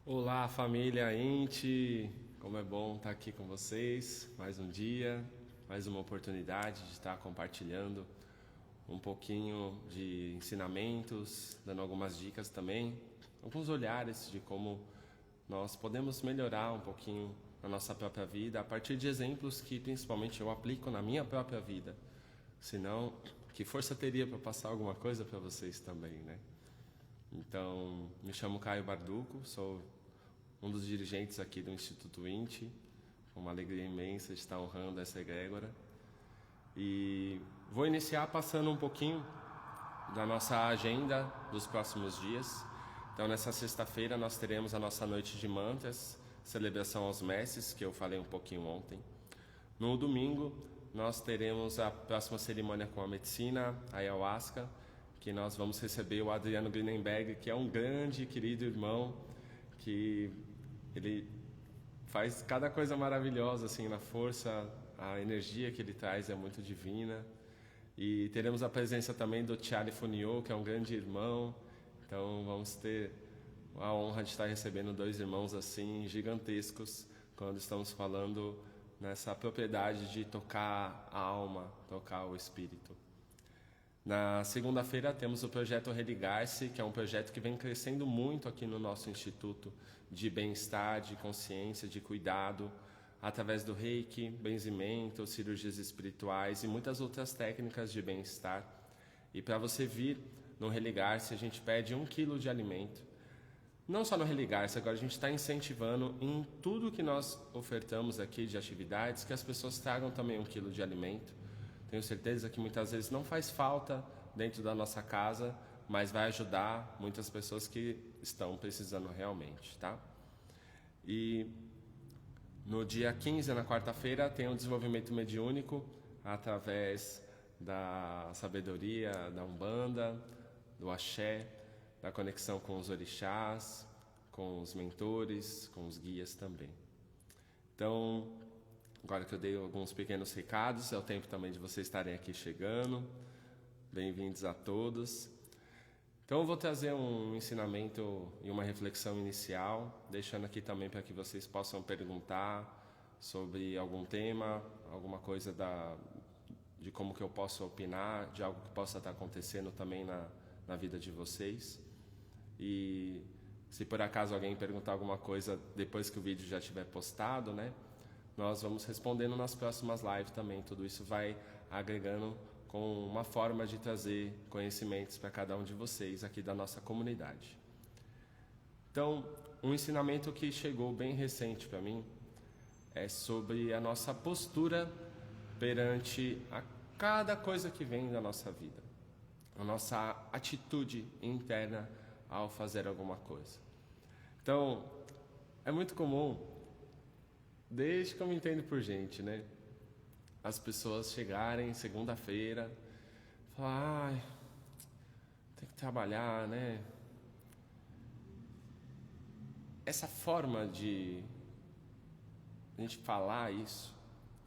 Olá, família Inti! Como é bom estar aqui com vocês. Mais um dia, mais uma oportunidade de estar compartilhando um pouquinho de ensinamentos, dando algumas dicas também, alguns olhares de como nós podemos melhorar um pouquinho a nossa própria vida a partir de exemplos que principalmente eu aplico na minha própria vida. Senão, que força teria para passar alguma coisa para vocês também, né? Então, me chamo Caio Barduco, sou um dos dirigentes aqui do Instituto Inti, com uma alegria imensa de estar honrando essa egrégora. E vou iniciar passando um pouquinho da nossa agenda dos próximos dias. Então, nessa sexta-feira nós teremos a nossa noite de mantras, celebração aos mestres, que eu falei um pouquinho ontem. No domingo nós teremos a próxima cerimônia com a medicina, a ayahuasca, que nós vamos receber o Adriano Grinenberg, que é um grande e querido irmão, que ele faz cada coisa maravilhosa assim na força, a energia que ele traz é muito divina. E teremos a presença também do Charlie Funio, que é um grande irmão. Então vamos ter a honra de estar recebendo dois irmãos assim gigantescos quando estamos falando nessa propriedade de tocar a alma, tocar o espírito. Na segunda-feira temos o projeto Religar-se, que é um projeto que vem crescendo muito aqui no nosso Instituto de Bem-Estar, de Consciência, de Cuidado, através do Reiki, benzimento, cirurgias espirituais e muitas outras técnicas de bem-estar. E para você vir no Religar-se, a gente pede 1 quilo de alimento. Não só no Religar-se, agora a gente está incentivando em tudo que nós ofertamos aqui de atividades, que as pessoas tragam também 1 quilo de alimento. Tenho certeza que muitas vezes não faz falta dentro da nossa casa, mas vai ajudar muitas pessoas que estão precisando realmente, tá? E no dia 15, na quarta-feira, tem o desenvolvimento mediúnico através da sabedoria da Umbanda, do Axé, da conexão com os orixás, com os mentores, com os guias também. Então, agora que eu dei alguns pequenos recados, é o tempo também de vocês estarem aqui chegando. Bem-vindos a todos. Então eu vou trazer um ensinamento e uma reflexão inicial, deixando aqui também para que vocês possam perguntar sobre algum tema, alguma coisa de como que eu posso opinar, de algo que possa estar acontecendo também na vida de vocês. E se por acaso alguém perguntar alguma coisa depois que o vídeo já estiver postado, né? Nós vamos respondendo nas próximas lives também. Tudo isso vai agregando com uma forma de trazer conhecimentos para cada um de vocês aqui da nossa comunidade. Então, um ensinamento que chegou bem recente para mim é sobre a nossa postura perante a cada coisa que vem da nossa vida, a nossa atitude interna ao fazer alguma coisa. Então, é muito comum, desde que eu me entendo por gente, né? As pessoas chegarem segunda-feira, falar, ai, tem que trabalhar, né? Essa forma de a gente falar isso,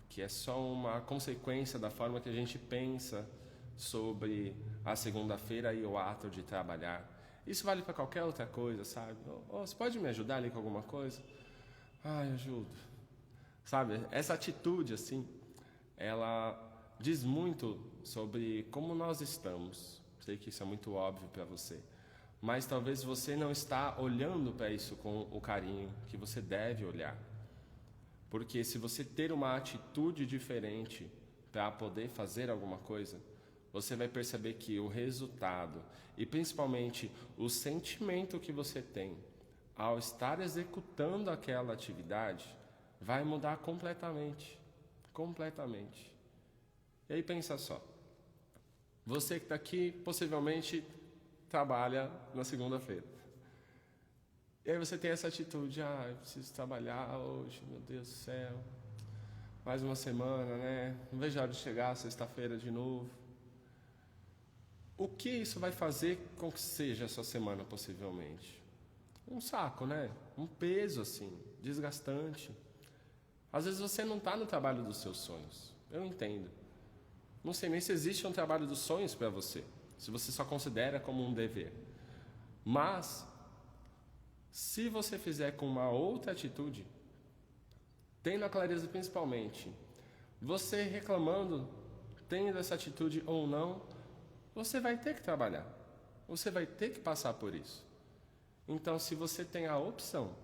que é só uma consequência da forma que a gente pensa sobre a segunda-feira e o ato de trabalhar. Isso vale para qualquer outra coisa, sabe? Você pode me ajudar ali com alguma coisa? Eu ajudo. Sabe, essa atitude assim, ela diz muito sobre como nós estamos. Sei que isso é muito óbvio para você, mas talvez você não está olhando para isso com o carinho que você deve olhar. Porque se você ter uma atitude diferente para poder fazer alguma coisa, você vai perceber que o resultado e principalmente o sentimento que você tem ao estar executando aquela atividade vai mudar completamente. Completamente. E aí pensa só. Você que está aqui possivelmente trabalha na segunda-feira. E aí você tem essa atitude, eu preciso trabalhar hoje, meu Deus do céu. Mais uma semana, né? Não vejo a hora de chegar sexta-feira de novo. O que isso vai fazer com que seja a sua semana, possivelmente? Um saco, né? Um peso, assim, desgastante. Às vezes você não está no trabalho dos seus sonhos. Eu entendo. Não sei nem se existe um trabalho dos sonhos para você, se você só considera como um dever. Mas Se você fizer com uma outra atitude, tendo a clareza principalmente, você reclamando, tendo essa atitude ou não, você vai ter que trabalhar. Você vai ter que passar por isso. Então, se você tem a opção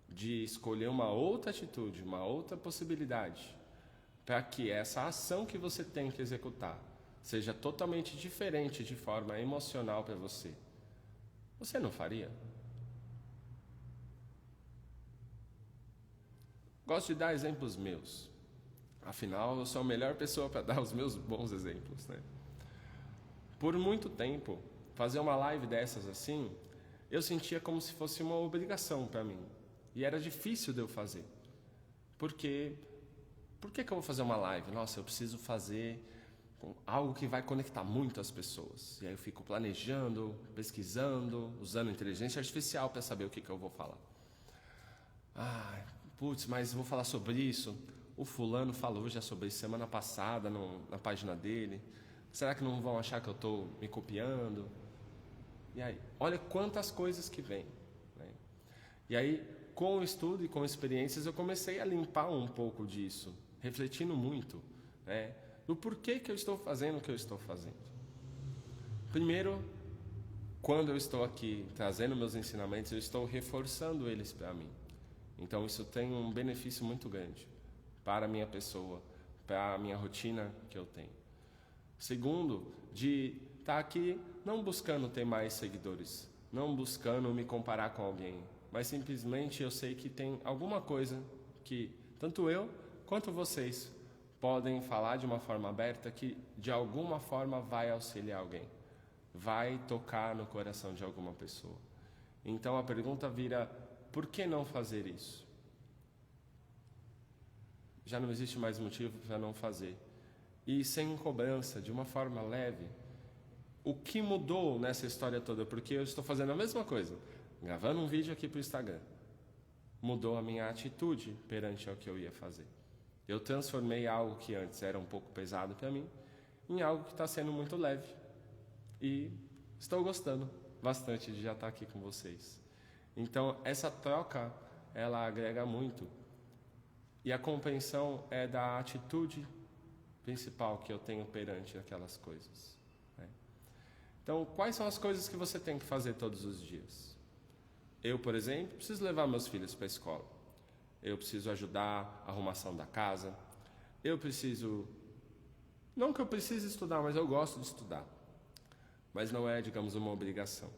de escolher uma outra atitude, uma outra possibilidade, para que essa ação que você tem que executar seja totalmente diferente de forma emocional para você, você não faria? Gosto de dar exemplos meus. Afinal, eu sou a melhor pessoa para dar os meus bons exemplos, né? Por muito tempo, fazer uma live dessas assim, eu sentia como se fosse uma obrigação para mim. E era difícil de eu fazer. Por que eu vou fazer uma live? Nossa, eu preciso fazer algo que vai conectar muito as pessoas. E aí eu fico planejando, pesquisando, usando inteligência artificial para saber o que eu vou falar. Mas vou falar sobre isso. O fulano falou já sobre isso semana passada na página dele. Será que não vão achar que eu estou me copiando? E aí, olha quantas coisas que vêm, né? E aí, com o estudo e com experiências, eu comecei a limpar um pouco disso, refletindo muito, né, do porquê que eu estou fazendo o que eu estou fazendo. Primeiro, quando eu estou aqui trazendo meus ensinamentos, eu estou reforçando eles para mim. Então, isso tem um benefício muito grande para a minha pessoa, para a minha rotina que eu tenho. Segundo, de estar aqui não buscando ter mais seguidores, não buscando me comparar com alguém, mas simplesmente eu sei que tem alguma coisa que tanto eu quanto vocês podem falar de uma forma aberta que de alguma forma vai auxiliar alguém, vai tocar no coração de alguma pessoa. Então a pergunta vira: por que não fazer isso? Já não existe mais motivo para não fazer. E sem cobrança, de uma forma leve. O que mudou nessa história toda? Porque eu estou fazendo a mesma coisa, gravando um vídeo aqui para o Instagram. Mudou a minha atitude perante ao que eu ia fazer. Eu transformei algo que antes era um pouco pesado para mim em algo que está sendo muito leve. E estou gostando bastante de já estar aqui com vocês. Então, essa troca, ela agrega muito. E a compreensão é da atitude principal que eu tenho perante aquelas coisas, né? Então, quais são as coisas que você tem que fazer todos os dias? Eu, por exemplo, preciso levar meus filhos para a escola. Eu preciso ajudar a arrumação da casa. Eu preciso... Não que eu precise estudar, mas eu gosto de estudar. Mas não é, digamos, uma obrigação.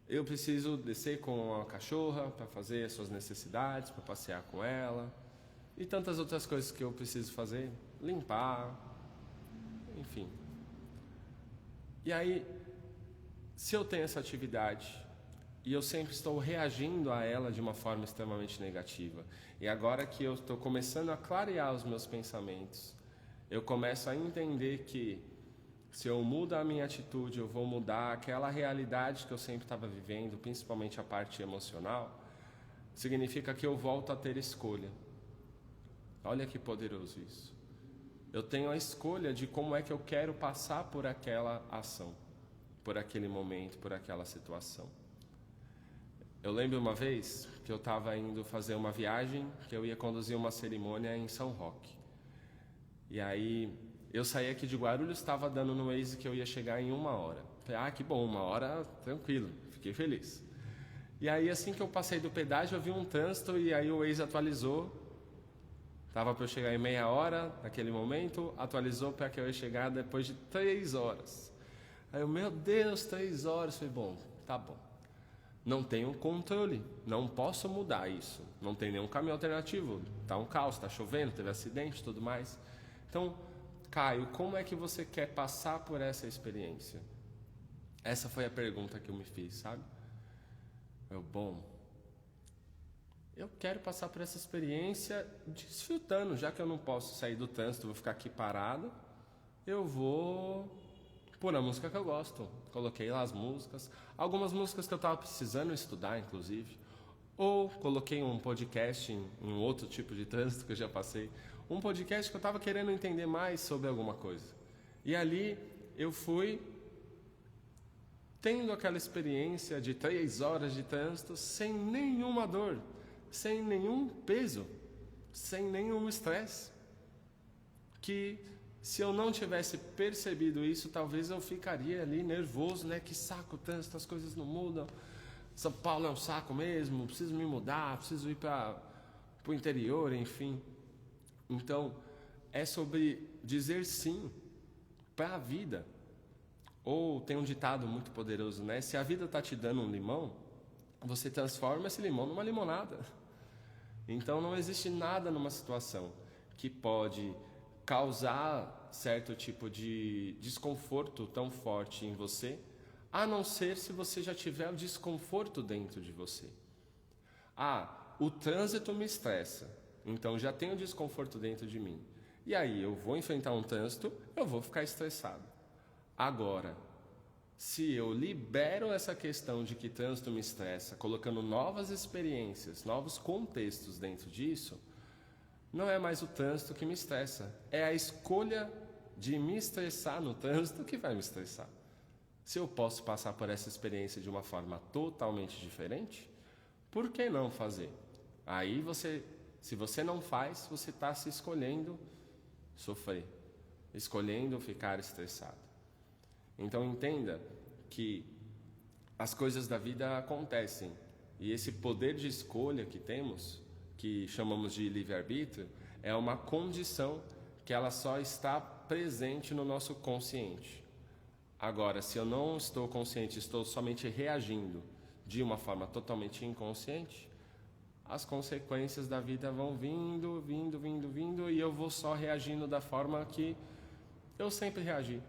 Eu preciso descer com a cachorra para fazer as suas necessidades, para passear com ela. E tantas outras coisas que eu preciso fazer. Limpar, enfim. E aí, se eu tenho essa atividade e eu sempre estou reagindo a ela de uma forma extremamente negativa, e agora que eu estou começando a clarear os meus pensamentos, eu começo a entender que se eu mudo a minha atitude, eu vou mudar aquela realidade que eu sempre estava vivendo, principalmente a parte emocional, significa que eu volto a ter escolha. Olha que poderoso isso. Eu tenho a escolha de como é que eu quero passar por aquela ação, por aquele momento, por aquela situação. Eu lembro uma vez que eu estava indo fazer uma viagem, que eu ia conduzir uma cerimônia em São Roque. E aí eu saí aqui de Guarulhos, estava dando no Waze que eu ia chegar em 1 hora. Falei, que bom, 1 hora, tranquilo, fiquei feliz. E aí assim que eu passei do pedágio, eu vi um trânsito e aí o Waze atualizou. Estava para eu chegar em meia hora, naquele momento, atualizou para que eu ia chegar depois de 3 horas. Aí eu, meu Deus, 3 horas. Falei, bom, tá bom. Não tenho controle, não posso mudar isso. Não tem nenhum caminho alternativo. Tá um caos, tá chovendo, teve acidente e tudo mais. Então, Caio, como é que você quer passar por essa experiência? Essa foi a pergunta que eu me fiz, sabe? Eu quero passar por essa experiência desfrutando, já que eu não posso sair do trânsito, vou ficar aqui parado, eu vou pôr a música que eu gosto. Coloquei lá as músicas, algumas músicas que eu estava precisando estudar, inclusive, ou coloquei um podcast em um outro tipo de trânsito que eu já passei, um podcast que eu estava querendo entender mais sobre alguma coisa. E ali eu fui tendo aquela experiência de 3 horas de trânsito sem nenhuma dor, sem nenhum peso, sem nenhum estresse. Que se eu não tivesse percebido isso, talvez eu ficaria ali nervoso, né? Que saco o trânsito, as coisas não mudam. São Paulo é um saco mesmo, preciso me mudar, preciso ir para o interior, enfim. Então, é sobre dizer sim para a vida. Ou tem um ditado muito poderoso, né? Se a vida está te dando um limão, você transforma esse limão numa limonada. Então não existe nada numa situação que pode causar certo tipo de desconforto tão forte em você, a não ser se você já tiver o desconforto dentro de você. O trânsito me estressa, então já tenho desconforto dentro de mim. E aí eu vou enfrentar um trânsito, eu vou ficar estressado. Agora, se eu libero essa questão de que trânsito me estressa, colocando novas experiências, novos contextos dentro disso, não é mais o trânsito que me estressa, é a escolha de me estressar no trânsito que vai me estressar. Se eu posso passar por essa experiência de uma forma totalmente diferente, por que não fazer? Aí se você não faz, você está se escolhendo sofrer, escolhendo ficar estressado. Então entenda que as coisas da vida acontecem e esse poder de escolha que temos, que chamamos de livre-arbítrio, é uma condição que ela só está presente no nosso consciente. Agora, se eu não estou consciente, estou somente reagindo de uma forma totalmente inconsciente, as consequências da vida vão vindo, e eu vou só reagindo da forma que eu sempre reagi.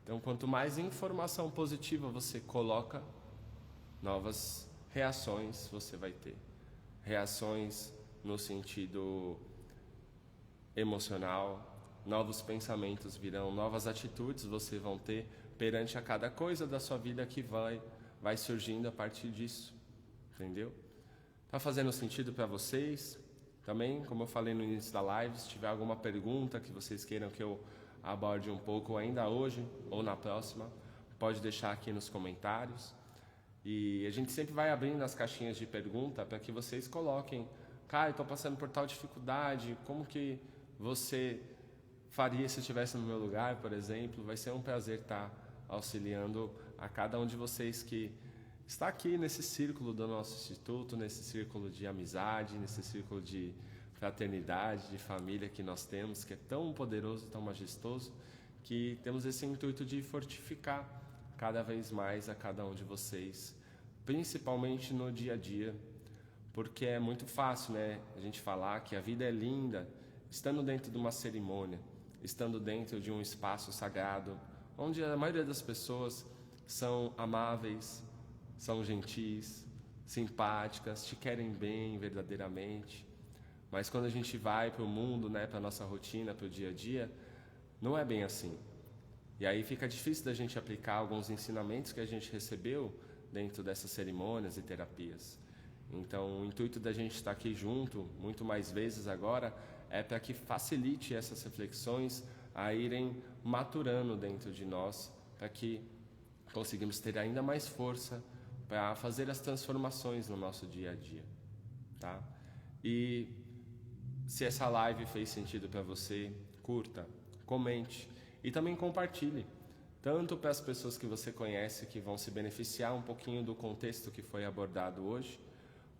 Então, quanto mais informação positiva você coloca, novas reações você vai ter. Reações no sentido emocional, novos pensamentos virão, novas atitudes você vão ter perante a cada coisa da sua vida que vai surgindo a partir disso. Entendeu? Tá fazendo sentido para vocês? Também, como eu falei no início da live, se tiver alguma pergunta que vocês queiram que eu aborde um pouco ainda hoje ou na próxima, pode deixar aqui nos comentários. E a gente sempre vai abrindo as caixinhas de pergunta para que vocês coloquem: cara, estou passando por tal dificuldade, como que você faria se estivesse no meu lugar, por exemplo? Vai ser um prazer estar auxiliando a cada um de vocês que está aqui nesse círculo do nosso instituto, nesse círculo de amizade, nesse círculo de fraternidade, de família que nós temos, que é tão poderoso, tão majestoso, que temos esse intuito de fortificar cada vez mais a cada um de vocês, principalmente no dia a dia, porque é muito fácil, né, a gente falar que a vida é linda estando dentro de uma cerimônia, estando dentro de um espaço sagrado, onde a maioria das pessoas são amáveis, são gentis, simpáticas, te querem bem verdadeiramente. Mas quando a gente vai para o mundo, né, para a nossa rotina, para o dia a dia, não é bem assim. E aí fica difícil da gente aplicar alguns ensinamentos que a gente recebeu dentro dessas cerimônias e terapias. Então, o intuito da gente estar aqui junto, muito mais vezes agora, é para que facilite essas reflexões a irem maturando dentro de nós, para que conseguimos ter ainda mais força para fazer as transformações no nosso dia a dia, tá? E se essa live fez sentido para você, curta, comente e também compartilhe, tanto para as pessoas que você conhece que vão se beneficiar um pouquinho do contexto que foi abordado hoje,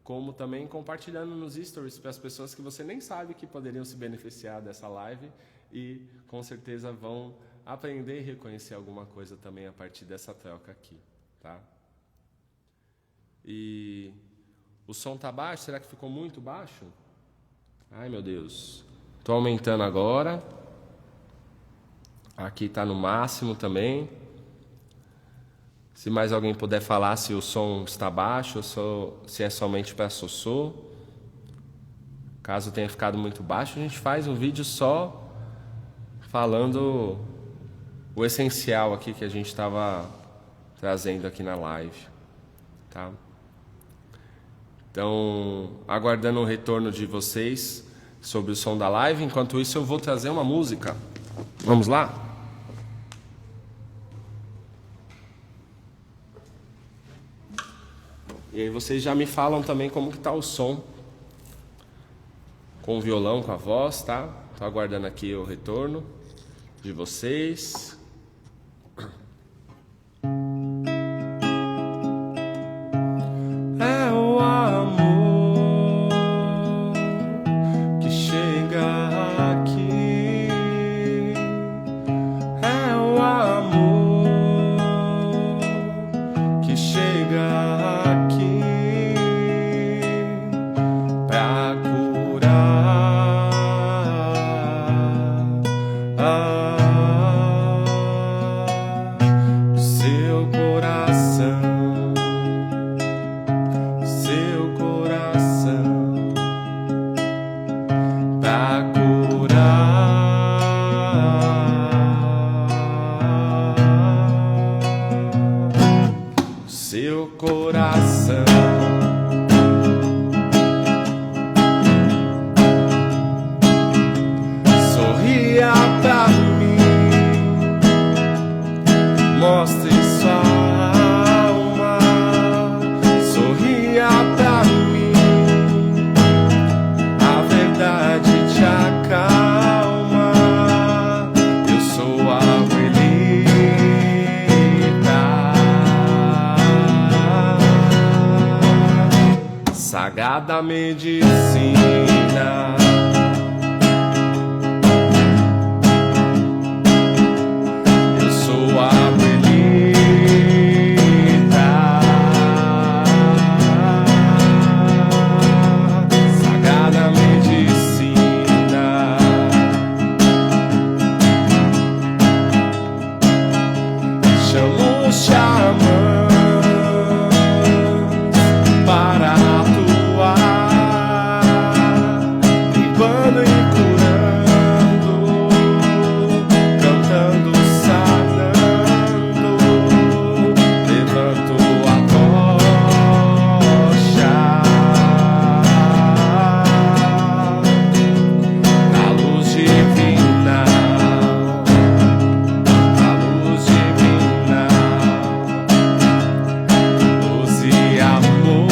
como também compartilhando nos stories para as pessoas que você nem sabe que poderiam se beneficiar dessa live e com certeza vão aprender e reconhecer alguma coisa também a partir dessa troca aqui, tá? E o som tá baixo? Será que ficou muito baixo? Ai, meu Deus. Tô aumentando agora. Aqui tá no máximo também. Se mais alguém puder falar se o som está baixo ou se é somente para Sossô. Caso tenha ficado muito baixo, a gente faz um vídeo só falando o essencial aqui que a gente estava trazendo aqui na live, tá? Então, aguardando o retorno de vocês sobre o som da live. Enquanto isso, eu vou trazer uma música. Vamos lá? E aí vocês já me falam também como que tá o som. Com o violão, com a voz, tá? Tô aguardando aqui o retorno de vocês. É o amor que chega aqui. É o amor que chega aqui pra curar seu coração, seu coração, pra curar seu coração. Sorria pra mim, mostre sua alma. Sorria pra mim, a verdade te acalma. Eu sou a abuelita, sagrada medicina. Eu sou a abuelita, sagrada medicina. Chamo os xamãs para atuar, limpando e curando, cantando, sanando. Levanto a tocha da luz divina, da luz divina, luz e amor.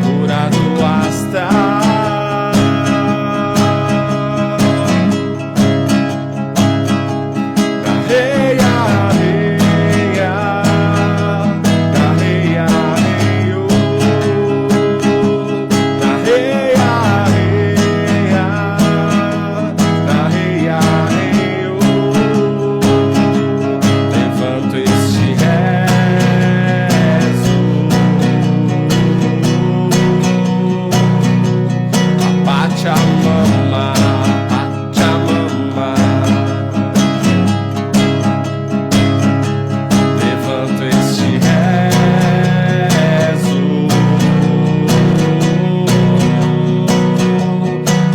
Cura do astral, da reia, reia, da reia, reio, da reia, reia, da reia, reio. Levanto este rezo, a Pachamama, Pachamama. Levanto este rezo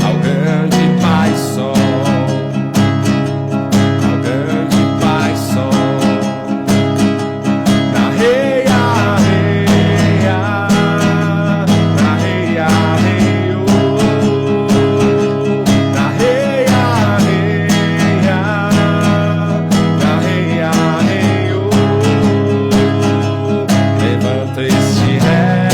ao grande Pai Sol, ao grande Pai Sol, da reia, reia, da reia, reio, da reia, reia, da reia, reio. Levanto este rezo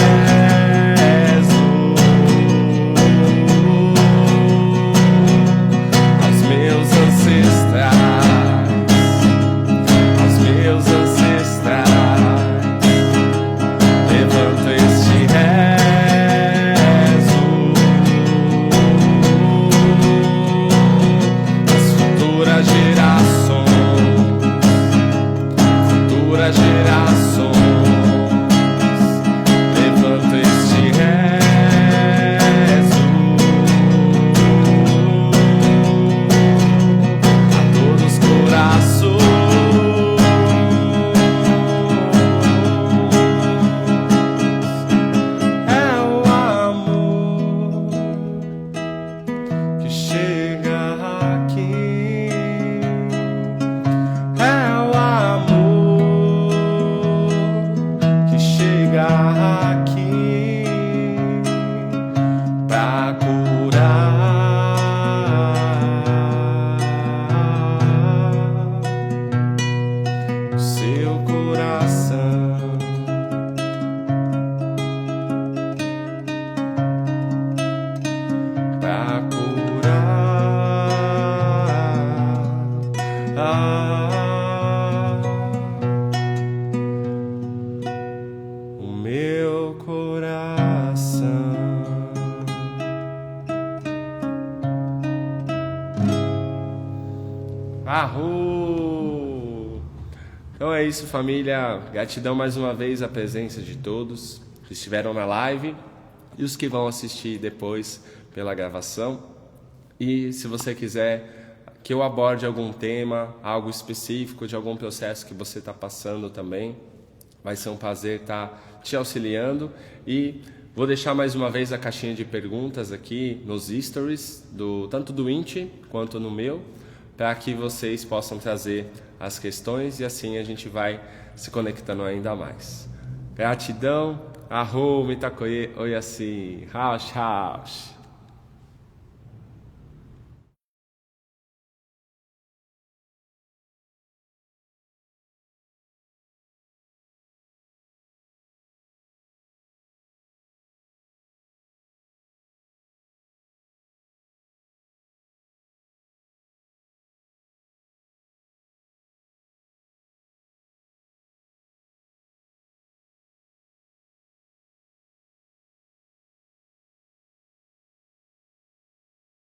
aos meus ancestrais, aos meus ancestrais. Levanto este rezo às futuras gerações, futuras gerações. Levanto este rezo a todos os corações. É o amor que chega aqui. É o amor seu coração. Pra curar o meu coração. Arro! Então é isso, família. Gratidão mais uma vez a presença de todos que estiveram na live e os que vão assistir depois pela gravação. E se você quiser que eu aborde algum tema, algo específico de algum processo que você está passando também, vai ser um prazer estar te auxiliando. E vou deixar mais uma vez a caixinha de perguntas aqui nos stories, tanto do Inti quanto no meu, para que vocês possam trazer as questões e assim a gente vai se conectando ainda mais. Gratidão. Arro, Mitakoye, Oyasi, Rausch, Rausch.